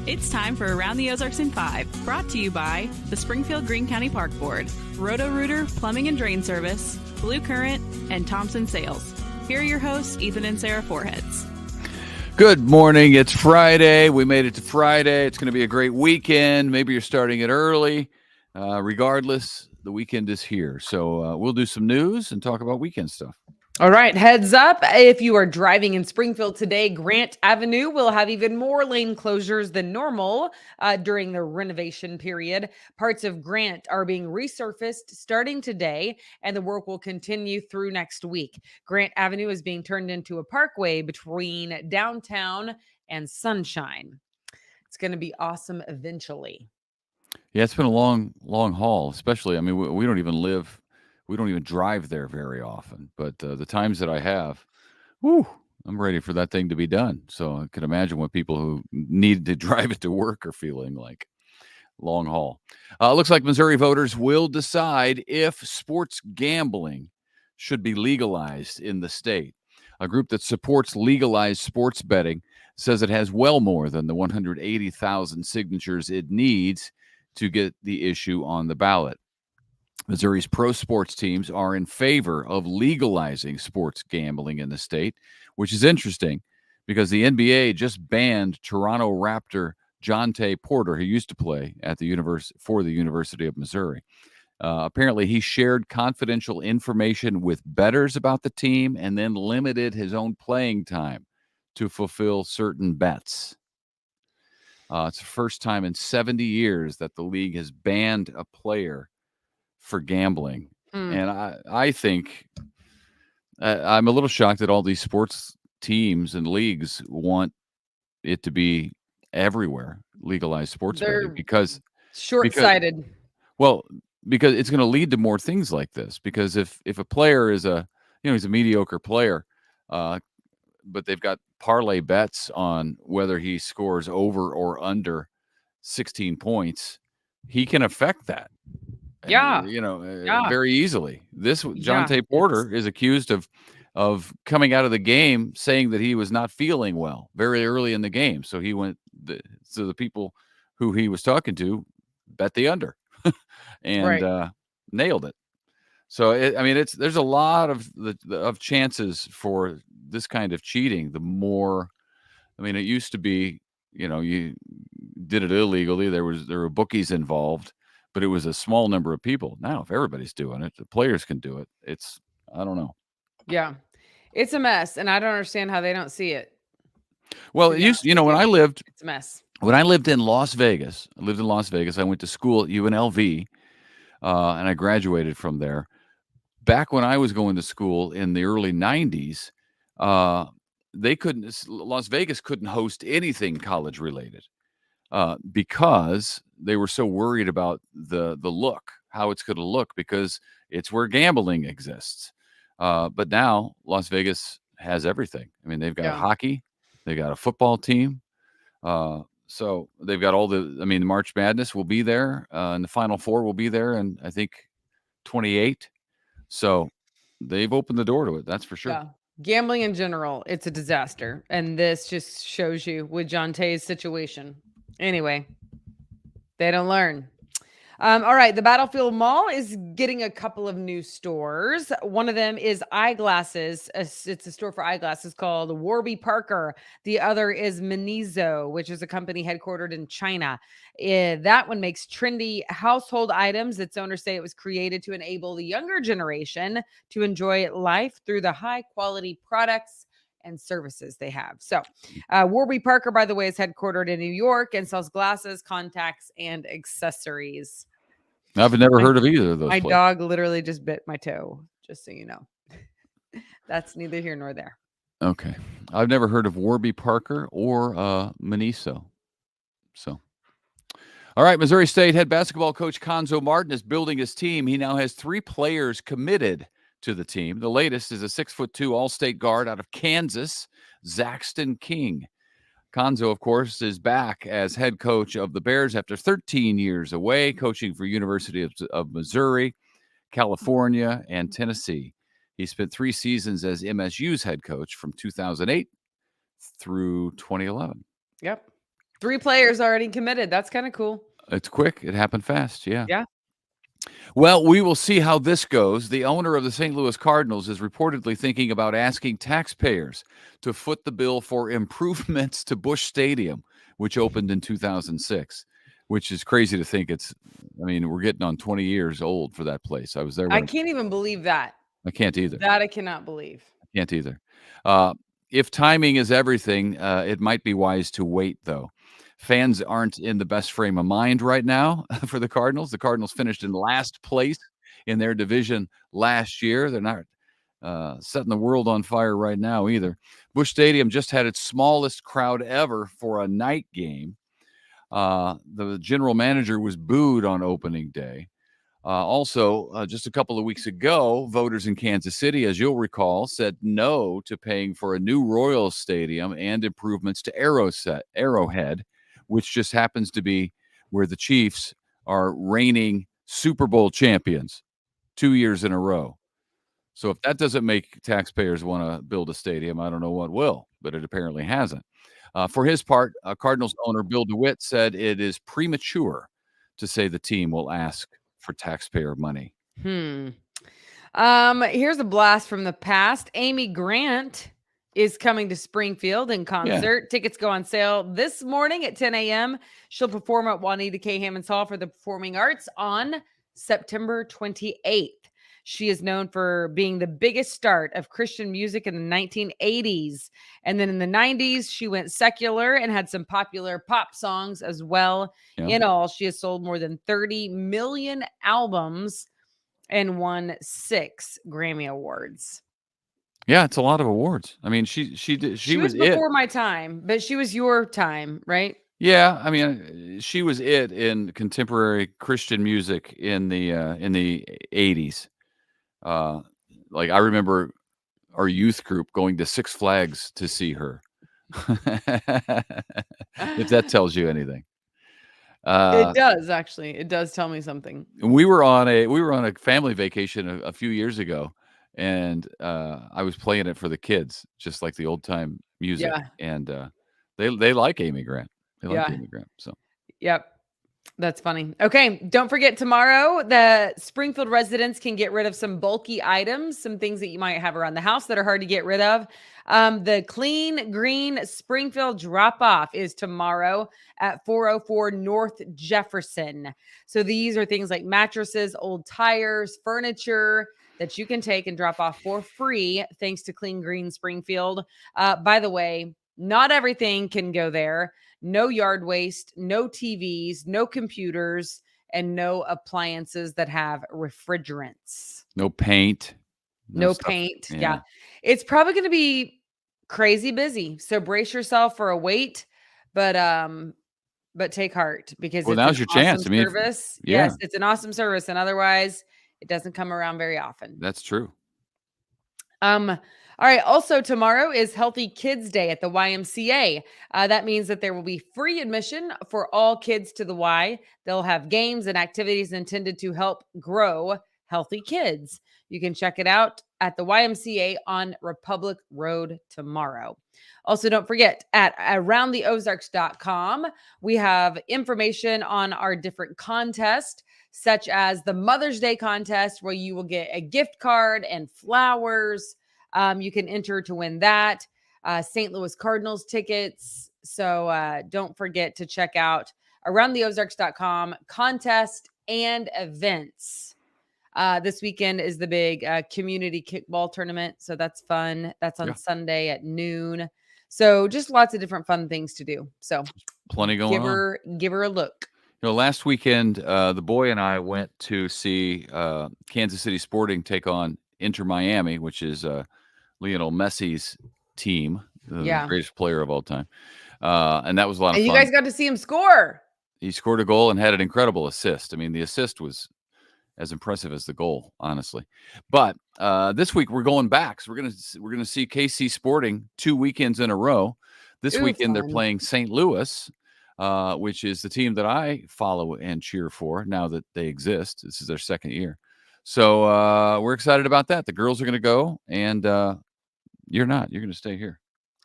It's time for Around the Ozarks in 5, brought to you by the Springfield Greene County Park Board, Roto-Rooter Plumbing and Drain Service, Blue Current, and Thompson Sales. Here are your hosts, Ethan and Sarah Foreheads. Good morning. It's Friday. We made it to Friday. It's going to be a great weekend. Maybe you're starting it early. Regardless, the weekend is here. So we'll do some news and talk about weekend stuff. All right, heads up. If you are driving in Springfield today, Grant Avenue will have even more lane closures than normal during the renovation period. Parts of Grant are being resurfaced starting today, and the work will continue through next week. Grant Avenue is being turned into a parkway between downtown and Sunshine. It's going to be awesome eventually. Yeah, it's been a long haul, especially. I mean, we don't even drive there very often, but the times that I have, I'm ready for that thing to be done. So I can imagine what people who need to drive it to work are feeling like. Long haul. Looks like Missouri voters will decide if sports gambling should be legalized in the state. A group that supports legalized sports betting says it has well more than the 180,000 signatures it needs to get the issue on the ballot. Missouri's pro sports teams are in favor of legalizing sports gambling in the state, which is interesting because the NBA just banned Toronto Raptor Jonte Porter, who used to play at the University of Missouri. Apparently, he shared confidential information with bettors about the team and then limited his own playing time to fulfill certain bets. It's the first time in 70 years that the league has banned a player for gambling. And I think I'm a little shocked that all these sports teams and leagues want it to be everywhere, legalized sports betting, because short-sighted. Because it's going to lead to more things like this. Because if a player is he's a mediocre player, but they've got parlay bets on whether he scores over or under 16 points, he can affect that. Yeah. Very easily. Jonte Porter is accused of coming out of the game saying that he was not feeling well very early in the game. So he went so the people who he was talking to bet the under and nailed it. So there's a lot of chances for this kind of cheating. The more, it used to be, you did it illegally. There were bookies involved, but it was a small number of people. Now, if everybody's doing it, the players can do it. I don't know. Yeah, it's a mess, and I don't understand how they don't see it. Well, when I lived, it's a mess. When I lived in Las Vegas, I went to school at UNLV, and I graduated from there. Back when I was going to school in the early 90s, Las Vegas couldn't host anything college related because they were so worried about the look, how it's going to look, because it's where gambling exists. But now Las Vegas has everything. They've got hockey, they got a football team. So they've got all the March Madness will be there, and the Final Four will be there, and I think 28. So they've opened the door to it. That's for sure. Yeah. Gambling in general, it's a disaster. And this just shows you with Jonte's situation. Anyway, they don't learn. All right. The Battlefield Mall is getting a couple of new stores. One of them is eyeglasses. It's a store for eyeglasses called Warby Parker. The other is Miniso, which is a company headquartered in China. That one makes trendy household items. Its owners say it was created to enable the younger generation to enjoy life through the high quality products and services they have. So Warby Parker, by the way, is headquartered in New York and sells glasses, contacts, and accessories. I've never heard of either of those. My dog literally just bit my toe, just so you know. That's neither here nor there. Okay. I've never heard of Warby Parker or Miniso. So, all right, Missouri State head basketball coach Conzo Martin is building his team. He now has 3 players committed to the team. The latest is a 6'2" All-State guard out of Kansas, Zaxton King. Conzo, of course, is back as head coach of the Bears after 13 years away, coaching for University of Missouri, California, and Tennessee. He spent 3 seasons as MSU's head coach from 2008 through 2011. Yep. 3 players already committed. That's kind of cool. It's quick. It happened fast. Yeah. Yeah. Well, we will see how this goes. The owner of the St. Louis Cardinals is reportedly thinking about asking taxpayers to foot the bill for improvements to Busch Stadium, which opened in 2006, which is crazy to think we're getting on 20 years old for that place. I was there. I can't even believe that. I can't either. That I cannot believe. I can't either. If timing is everything, it might be wise to wait, though. Fans aren't in the best frame of mind right now for the Cardinals. The Cardinals finished in last place in their division last year. They're not setting the world on fire right now either. Busch Stadium just had its smallest crowd ever for a night game. The general manager was booed on opening day. Also, just a couple of weeks ago, voters in Kansas City, as you'll recall, said no to paying for a new Royals Stadium and improvements to Arrowhead, which just happens to be where the Chiefs are reigning Super Bowl champions 2 years in a row. So if that doesn't make taxpayers want to build a stadium, I don't know what will, but it apparently hasn't. For his part, Cardinals owner Bill DeWitt said it is premature to say the team will ask for taxpayer money. Here's a blast from the past. Amy Grant is coming to Springfield in concert. Yeah. Tickets go on sale this morning at 10 a.m. She'll perform at Juanita K. Hammonds Hall for the Performing Arts on September 28th. She is known for being the biggest start of Christian music in the 1980s. And then in the 90s, she went secular and had some popular pop songs as well. Yeah. In all, she has sold more than 30 million albums and won 6 Grammy Awards. Yeah, it's a lot of awards. I mean, she was before my time, but she was your time, right? Yeah, I mean, she was it in contemporary Christian music in the 80s. Like I remember our youth group going to Six Flags to see her. If that tells you anything. It does, actually. It does tell me something. We were on a family vacation a few years ago, and I was playing it for the kids, just like the old time music. Yeah. And they like Amy Grant. They like Amy Grant. So yep. That's funny. Okay. Don't forget tomorrow, the Springfield residents can get rid of some bulky items, some things that you might have around the house that are hard to get rid of. The Clean Green Springfield drop-off is tomorrow at 404 North Jefferson. So these are things like mattresses, old tires, furniture that you can take and drop off for free thanks to Clean Green Springfield. By the way, not everything can go there. No yard waste, no TVs, no computers, and no appliances that have refrigerants. No paint. No paint. Yeah. It's probably going to be crazy busy. So brace yourself for a wait, but take heart because it's now's your chance. Service. Yes, it's an awesome service, and otherwise it doesn't come around very often. That's true. All right. Also, tomorrow is Healthy Kids Day at the YMCA. That means that there will be free admission for all kids to the Y. They'll have games and activities intended to help grow healthy kids. You can check it out at the YMCA on Republic Road tomorrow. Also, don't forget at aroundtheozarks.com, we have information on our different contests, such as the Mother's Day contest, where you will get a gift card and flowers. You can enter to win that. St. Louis Cardinals tickets. So don't forget to check out aroundtheozarks.com contest and events. This weekend is the big community kickball tournament. So that's fun. That's on Sunday at noon. So just lots of different fun things to do. So plenty going on. Give her a look. You know, last weekend, the boy and I went to see Kansas City Sporting take on Inter Miami, which is Lionel Messi's team, the greatest player of all time. And that was a lot of fun. You guys got to see him score. He scored a goal and had an incredible assist. I mean, the assist was as impressive as the goal, honestly. But this week we're going back. So we're gonna see KC Sporting 2 weekends in a row. This weekend they're playing St. Louis, which is the team that I follow and cheer for now that they exist. This is their second year. So we're excited about that. The girls are going to go, and you're not. You're going to stay here.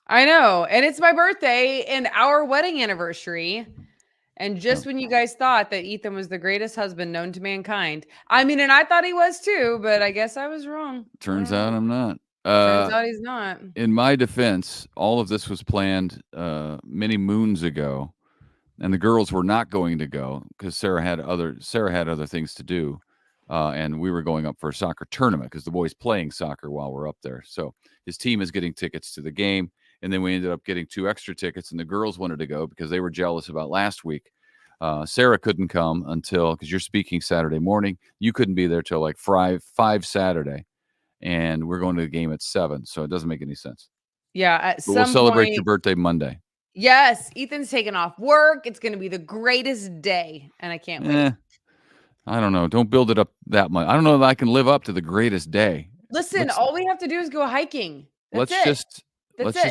I know. And it's my birthday and our wedding anniversary. And just when you guys thought that Ethan was the greatest husband known to mankind, I mean, and I thought he was too, but I guess I was wrong. Turns out I'm not. Turns out he's not. In my defense, all of this was planned many moons ago, and the girls were not going to go because Sarah had other things to do, and we were going up for a soccer tournament because the boys playing soccer while we're up there. So his team is getting tickets to the game, and then we ended up getting 2 extra tickets, and the girls wanted to go because they were jealous about last week. Sarah couldn't come until, because you're speaking Saturday morning, you couldn't be there till like 5 Saturday, and we're going to the game at 7, so it doesn't make any sense. Yeah, at But some we'll celebrate point, your birthday Monday. yes, Ethan's taking off work. It's going to be the greatest day, and I can't wait. I don't know. Don't build it up that much. I don't know that I can live up to the greatest day. Listen, all we have to do is go hiking. That's let's it. just That's let's it.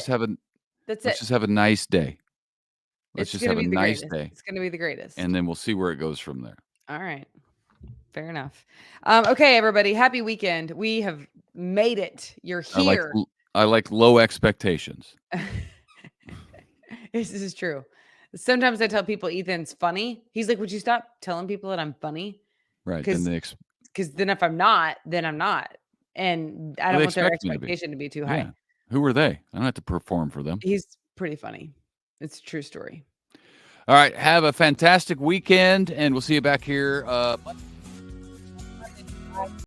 just have a nice day. Let's It's just have gonna a be the nice greatest. day, It's going to be the greatest. and then we'll see where it goes from there. All right. Fair enough. Okay, everybody. Happy weekend. We have made it. You're here. I like low expectations. This is true. Sometimes I tell people Ethan's funny. He's like, would you stop telling people that I'm funny? Right. Because then if I'm not, then I'm not. And I don't want their expectation to be too high. Yeah. Who are they? I don't have to perform for them. He's pretty funny. It's a true story. All right. Have a fantastic weekend, and we'll see you back here.